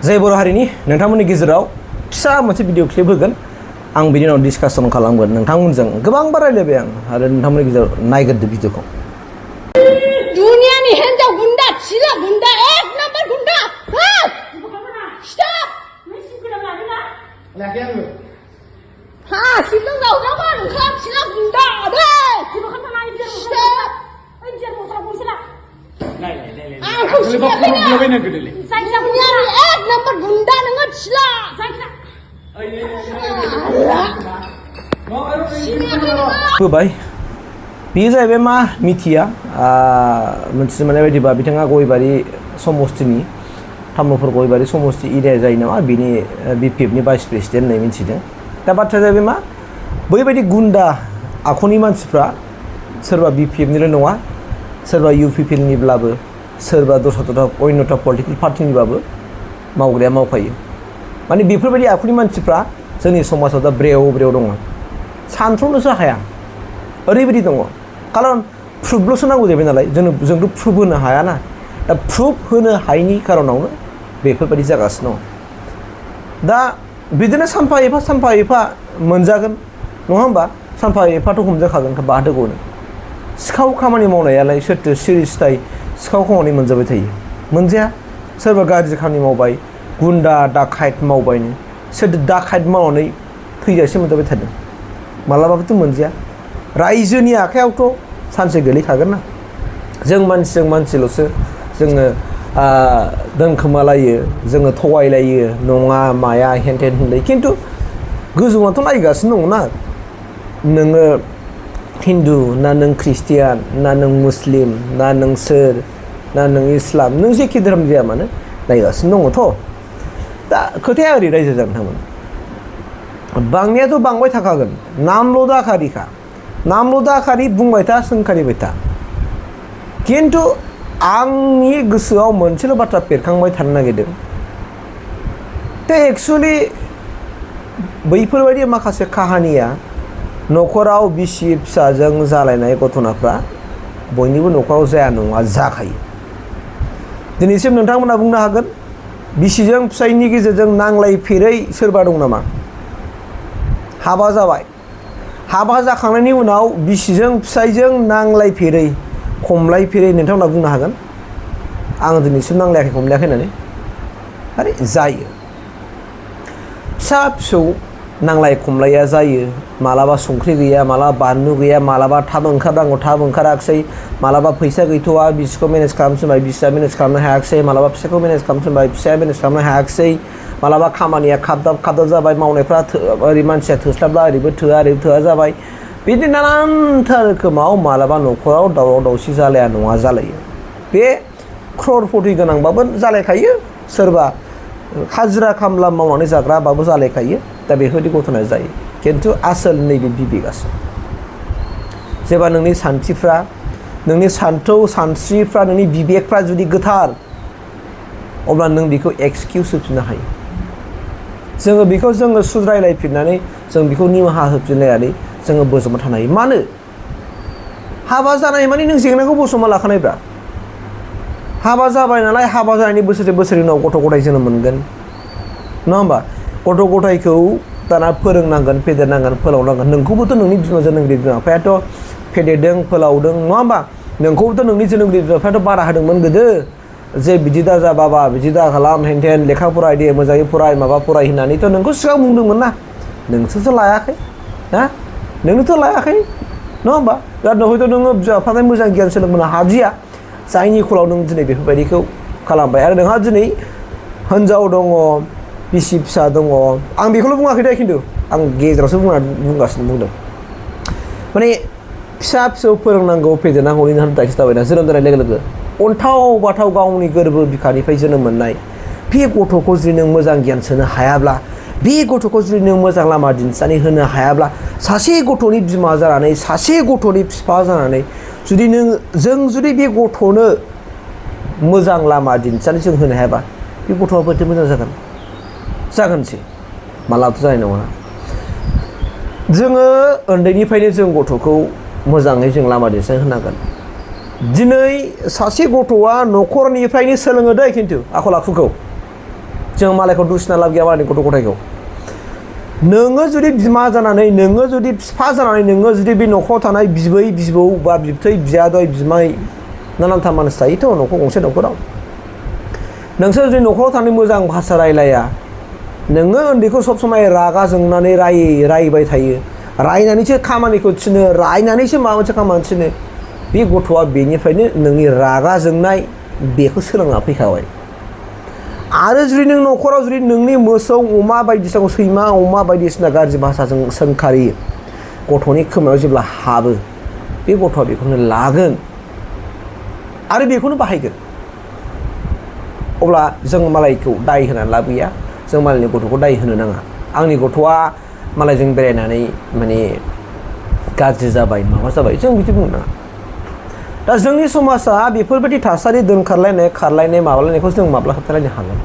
जाय बर' हारिनि नोंथांमोननि गेजेराव फिसा मोनसे भिडिअ क्लिप होगोन आं बिनि उनाव डिसकासन खालामगोन नोंथांमोनजों गोबां बार रायलायबाय आं आरो नोंथांमोननि गेजेराव नायग्रोदो भिडिअखौ दुनियानि हिन्जाव गुन्दा सिला गुन्दा एक नाम्बार गुन्दा स्टप लाखै आङो हा सिलं जावजागोन ओंखाम सिला गुन्दा दे स्टप आंखौ सिनायाखैनो दुनियानि एक नाम्बार गुन्दा नोङो सिला होबाय बेयो जाहैबाय मा मिथिया मोनथिनो मोननाय बायदिबा बिथाङा गयबारि समस्तिनि तामुलपुर गयबारि समस्ति एरिया जायो नामा बिनि बिपिएफनि भाइस प्रेसिडेन्ट होननाय मिथिदों दा बाथ्राया जाहैबाय मा बैबायदि गुन्दा आखुनि मानसिफ्रा सोरबा बिपिएफनिल' नङा सोरबा इउपिपिएलनिब्लाबो सोरबा दस्रा अन्यथा पलिटिकेल पार्टिनिबाबो मावग्राया मावखायो माने बेफोरबायदि आखुनि मानसिफ्रा जोंनि समाजाव दा ब्रेव दङ सानथ्र'नोसो हाया ओरैबायदि दङ खारन प्रुफल'सो नांगौ जाहैबाय नालाय जोंथ' प्रुफ होनो हायाना दा प्रुफ होनो हायैनि खारनावनो बेफोरबायदि जागासिनो दं दा बिदिनो सानफा एफा मोनजागोन नङा होमबा सानफा एफाथ' हमजाखागोन बाहादोगौनो सिखाव खामानि मावनायालाय सोरथो सिरिस्थाय सिखाव खामानि मोनजाबाय थायो मोनजाया सोरबा गाज्रि खामानि मावबाय गुन्दा डाकाइट मावबायनो सोरथो डाकाइट मावनानै थैजासे मोनजाबाय थादों मालाबाबोथ' मोनजाया रायजोनि आखायावथ' सानसे गोलैखागोन ना जों मानसिल'सो जोङो दोनखोमालायो जोङो थगायलायो नङा माया हेनथेन होनलायो खिन्थु गोजौआथ' नायगासिनो दङ ना नोङो हिन्दु ना नों ख्रिस्टियान ना नों मुस्लिम ना नों सोर ना नों इस्लाम नों जेखि धोरोम जाया मानो नायगासिनो दङथ' दा खोथाया ओरै रायजो जागोन बांनायाथ' बांबाय थाखागोन नामल' दाखारि बुंबाय था सोंखारिबाय था खिन्थु आंनि गोसोआव मोनसेल' बाथ्रा बेरखांबाय थानो नागिरदों दा एक्सुवेलि बैफोरबायदि माखासे काहानिया न'खराव बिसि फिसाजों जालायनाय घटनाफ्रा बयनिबो न'खराव जाया नङा जाखायो दिनैसिम नोंथांमोना बुंनो हागोन बिसिजों फिसायनि गेजेरजों नांलायफेरै सोरबा दं नामा हाबा जाबाय हाबा जाखांनायनि उनाव बिसिजों फिसायजों नांलायफेरै खमलायफेरै नोंथांमोना बुंनो हागोन आं दिनैसिम नांलायाखै खमलायाखै होननानै आरे जायो फिसा फिसौ नांलाय खमलाया जायो मालाबा संख्रि गैया मालाबा बानलु गैया मालाबा थाब ओंखारनांगौ थाब ओंखाराखिसै मालाबा फैसा गैथ'वा बिसिखौ मेनेज खालामनो थिनबाय बिसिया मेनेज खालामनो हायाखिसै मालाबा फिसाखौ मेनेज खालामनो थिनबाय फिसाया मेनेज खालामनो हायाखिसै मालाबा खामानिया खाबदाब जाबाय मावनायफ्रा ओरै मानसिया थोस्लाबला ओरैबो थोआ जाबाय बिदि नानानथा रोखोमाव मालाबा न'खराव दावराव दावसि जालाया नङा जालायो बे क्ररपति गोनांबाबो जालायखायो सोरबा हाजिरा खामला मावनानै जाग्राबाबो जालायखायो दा बेफोरबायदि घटनाया जायो खिन्थु आसोल नैबे बिबेगासो जेब्ला नोंनि सानथिफ्रा नोंनि सान्थौ सानस्रिफ्रा नोंनि बिबेकफ्रा जुदि गोथार अब्ला नों बेखौ एक्सकिउस होफिननो हायो जोङो सुद्रायलायफिननानै जों बेखौ निमाहा होफिनलायनानै जोङो बोजबना थानो हायो मानो हाबा जानाय माने नों जेंनाखौ बस'मा लाखानायब्रा हाबा जाबाय नालाय हाबा जानायनि बोसोरसे उनाव गथ' गथाय जोनोम मोनगोन नङा होमबा गथ' गथायखौ दाना फोरोंनांगोन फेदेरनांगोन फोलावनांगोन नोंखौबोथ' नोंनि जोनोमगिरि बिमा बिफायाथ' फेदेरदों फोलावदों नङा होमबा नोंखौबोथ' नोंनि जोनोमगिरि बिमा बिफायाथ' बारा होदोंमोन गोदो जे बिदि दा जा बाबा बिदि दा खालाम हेनथेन लेखा फराय दे मोजाङै फराय माबा फराय होननानैथ' नोंखौ सिगां बुंदोंमोन ना नोंसोरसो लायाखै ना नोंनोथ' लायाखै नङा होमबा दा हयथ' नोङो बिमा बिफानिफ्राय मोजां गियान सोलोंबोनो हादिया जायनि फलाव नों दिनै बेफोरबायदिखौ खालामबाय आरो नोंहा दिनै हिनजाव दङ बिसि फिसा दङ आं बेखौल' बुङाखै दे खिन्थु आं गेजेरावसो बुंदों माने फिसा फिसौ फोरोंनांगौ फेदेरनांगौनि नोंहा दायथ' जाबायना जोनोम जानाय लोगो लोगो अन्थाव बाथाव गावनि गोरबो बिखानिफ्राय जोनोम मोननाय बे गथ'खौ जुदि नों मोजां गियान सोनो हायाब्ला बे गथ'खौ जुदि नों मोजां लामा दिन्थिनानै होनो हायाब्ला सासे गथ'नि बिमा जानानै सासे गथ'नि बिफा जानानै जुदि जों जुदि बे गथ'नो मोजां लामा दिन्थिनानै जों होनो हायाबा बे गथ'आ बोरैथो मोजां जागोनसै मालाबाथ' जानाय नङा जोङो उन्दैनिफ्रायनो जों गथ'खौ मोजाङै जों लामा दिन्थिनानै होनांगोन दिनै सासे गथ'आ न'खरनिफ्रायनो सोलोङो दै खिन्थु आखल आखुखौ जों मालायखौ दुसिना लाब गैया मालायनि गथ' गथायखौ नोङो जुदि बिमा जानानै नोङो जुदि बिफा जानानै नोङो जुदि बे न'खराव थानाय बिबै बिबौ बा बिबथै बियादै बिमाय नानान्था मानसि थायोथ' न'खर गंसे न'खराव नोंसोर जुदि न'खराव थानाय मोजां भाषा रायलाया नोङो उन्दैखौ सब समाय रागा जोंनानै रायबाय थायो रायनानैसो खामानिखौ थिनो रायनानैसो माबा मोनसे खामानि थिनो बे गथ'आ बेनिफ्रायनो नोंनि रागा जोंनाय बेखौ सोलोंना फैखाबाय आरो जुदि नों न'खराव जुदि नोंनि मोसौ अमा बायदिसिनाखौ सैमा अमा बायदिसिना गाज्रि भाषाजों सोंखारियो गथ'नि खोमायाव जेब्ला हाबो बे गथ'आ बेखौनो लागोन आरो बेखौनो बाहायगोन अब्ला जों मालायखौ दाय होनानै लाब गैया जों मालायनि गथ'खौ दाय होनो नाङा आंनि गथ'आ मालायजों बेरायनानै माने गाज्रि जाबाय माबा जाबाय जों बिदि बुंनो नाङा दा जोंनि समाजा बेफोरबायदि थासारि दोनखारलायनाय खारलायनाय माबालायनायखौ जों माब्ला होबथालायनो हागोन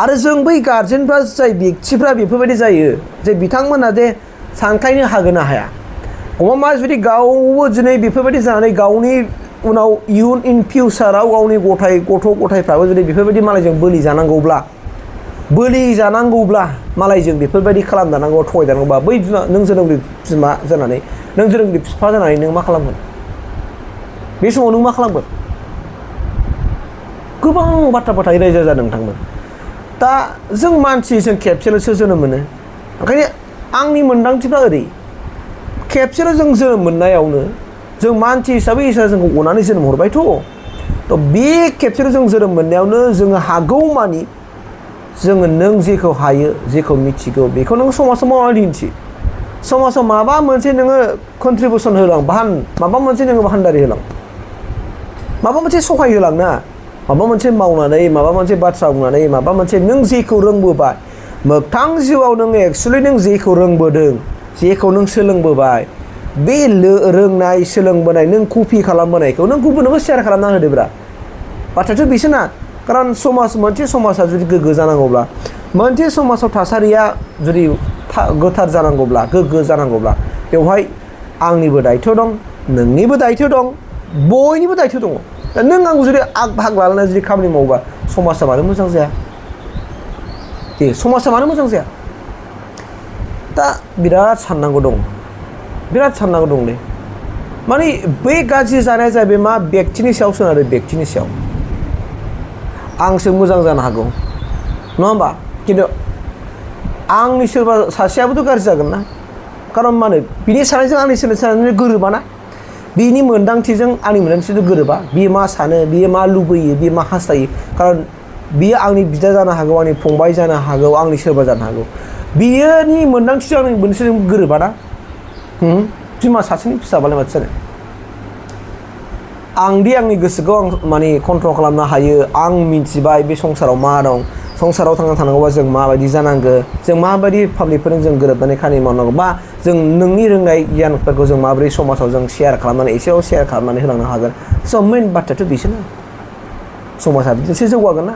आरो जों बै गार्जेनफ्रा जाय बेक्तिफ्रा बेफोरबायदि जायो जे बिथांमोना जे सानख्लायनो हागोन ना हाया मा जुदि गावबो दिनै बेफोरबायदि जानानै गावनि उनाव इयुन इन फिउचाराव गावनि गथ' गथायफ्राबो जुदि बेफोरबायदि मालायजों बोलि जानांगौब्ला मालायजों बेफोरबायदि खालामजानांगौ थगायजानांगौबा बै बिमा नों जोनोमगिरि बिमा जानानै नों जोनोमगिरि बिफा जानानै नों मा खालामगोन बे समाव नों मा खालामगोन गोबां बाथ्राफोर थायो रायजो राजा नोंथांमोन दा जों मानसि जों खेबसेल'सो जोनोम मोनो ओंखायनो आंनि मोन्दांथिफ्रा ओरै खेबसेल' जों जोनोम मोननायावनो जों मानसि हिसाबै इसोरा जोंखौ अनानै जोनोम हरबायथ' बे खेबसेल' जों जोनोम मोननायावनो जोङो हागौमानि जोङो नों जेखौ हायो जेखौ मिथिगौ बेखौ नों समाजाव मावनानै दिन्थि समाजाव माबा मोनसे नोङो कन्ट्रिबिउसन होलां माबा मोनसे नोङो भान्दारि होलां माबा मोनसे सहाय होलांना माबा मोनसे मावनानै माबा मोनसे बाथ्रा बुंनानै माबा मोनसे नों जेखौ रोंबोबाय मोगथां जिउआव नों एक्सुवेलि नों जेखौ रोंबोदों जेखौ नों सोलोंबोबाय बे रोंनाय सोलोंबोनाय नों कपि खालामबोनायखौ नों गुबुननोबो शेयार खालामना होदोब्रा बाथ्रायाथ' बिसोना खारन मोनसे समाजा जुदि गोग्गो जानांगौब्ला मोनसे समाजाव थासारिया जुदि गोथार जानांगौब्ला गोग्गो जानांगौब्ला बेवहाय आंनिबो दायित्व दं नोंनिबो दायित्व दं बयनिबो दायित्व दङ दा नों आंखौ जुदि आग भाग लानानै जुदि खामानि मावोबा समाजा मानो मोजां जाया दे समाजा मानो मोजां जाया दा बिराद साननांगौ दं दे माने बे गाज्रि जानाया जाहैबाय मा बेक्तिनि सायाव सोनारो बेक्तिनि सायाव आंसो मोजां जानो हागौ नङा होमबा खिन्थु आंनि सोरबा सासेयाबोथ' गाज्रि जागोन ना खारन मानो बिनि साननायजों आंनि साननायजों गोरोबाना बिनि मोन्दांथिजों आंनि मोन्दांथिजों गोरोबा बियो मा सानो बियो मा लुबैयो बियो मा हास्थायो खारन बियो आंनि बिदा जानो हागौ आंनि फंबाय जानो हागौ आंनि सोरबा जानो हागौ बियोनि मोन्दांथिजों आंनि मोनसेजों गोरोबाना बिमा सासेनि फिसाबालाय माथो जानो आंदि आंनि गोसोखौ आं माने कन्ट्रल खालामनो हायो आं मिथिबाय बे संसाराव मा दं संसाराव थांना थानांगौबा जों माबायदि जानांगौ जों माबायदि पाब्लिकफोरजों जों गोरोबनानै खामानि मावनांगौ बा जों नोंनि रोंनाय गियानफोरखौ जों माबोरै समाजाव जों शेयार खालामनानै एसेबाबो शेयार खालामनानै होलांनो हागोन स' मेन बाथ्रायाथ' बिसोरनो समाजा बिदिसो जौगागोन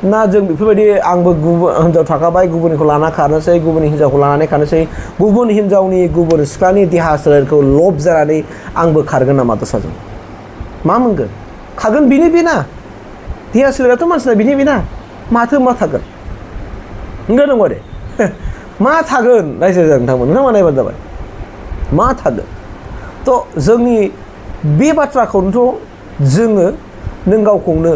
ना जों बेफोरबायदि आंबो गुबुन हिनजाव थाखाबाय गुबुननिखौ लाना खारनोसै गुबुननि हिनजावखौ लानानै खारनोसै गुबुन हिनजावनि गुबुन सिख्लानि देहा सोलेरखौ लब जानानै आंबो खारगोन नामा दस्राजों मा मोनगोन खारगोन बेना देहा सोलेराथ' मानसिना बेना माथो मा थागोन नंगौ दे मा थागोन रायजो राजा नोंथांमोन नोंथांमोना नायबानो जाबाय मा थागोन थ' जोंनि बे बाथ्राखौनोथ' जोङो नों गावखौनो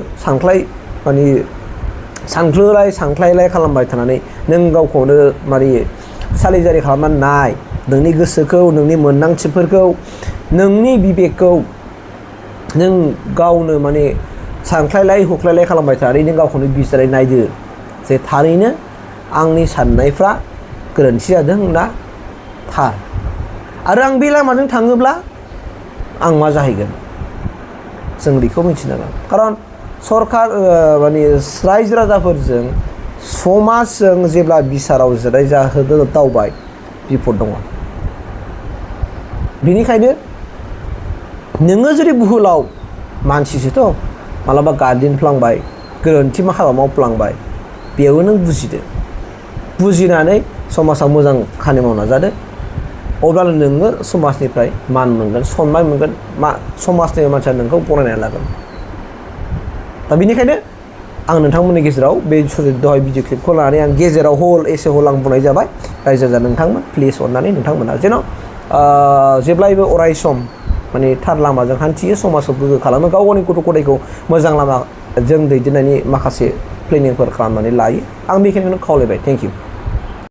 सानख्लायलाय खालामबाय थानानै नों गावखौनो माने सालिजारि खालामनानै नाय नोंनि गोसोखौ नोंनि मोन्दांथिफोरखौ नोंनि बिबेकखौ नों गावनो माने सानख्लायलाय हुख्लायलाय खालामबाय थानानै नों गावखौनो बिजिरनानै नायदो जे थारैनो आंनि साननायफ्रा गोरोन्थि जादों ना थार आरो आं बे लामाजों थाङोब्ला आं मा जाहैगोन जों बेखौ मिथिनांगोन खारन सरकार माने रायजो राजाफोरजों समाजजों जेब्ला बिसाराव जिराय जाहोनो दावबाय बिपद दङ बेनिखायनो नोङो जुदि बुहुलाव मानसिसोथ' मालाबा गार्दिनफ्लांबाय गोरोन्थि मा हाबा मावफ्लांबाय बेयावनो नों बुजिनानै समाजाव मोजां खामानि मावना जादो अब्लानो नोङो समाजनिफ्राय मान मोनगोन सनमान मोनगोन समाजनि मानसिया नोंखौ गनायनानै लागोन दा बेनिखायनो आं नोंथांमोननि गेजेराव बे दहाय भिडिअ क्लिपखौ लानानै आं गेजेराव हल एसे हल आं बुंनाय जाबाय रायजो राजा नोंथांमोन प्लिज अननानै नोंथांमोना जेन' जेब्लायबो अराय सम माने थार लामाजों हान्थियो समाजखौ गोग्गो खालामो गाव गावनि गथ' गथायखौ मोजां लामाजों दैदेननायनि माखासे प्लेनिंफोर खालामनानै लायो आं बेखिनिखौनो खावलायबाय थेंक इउ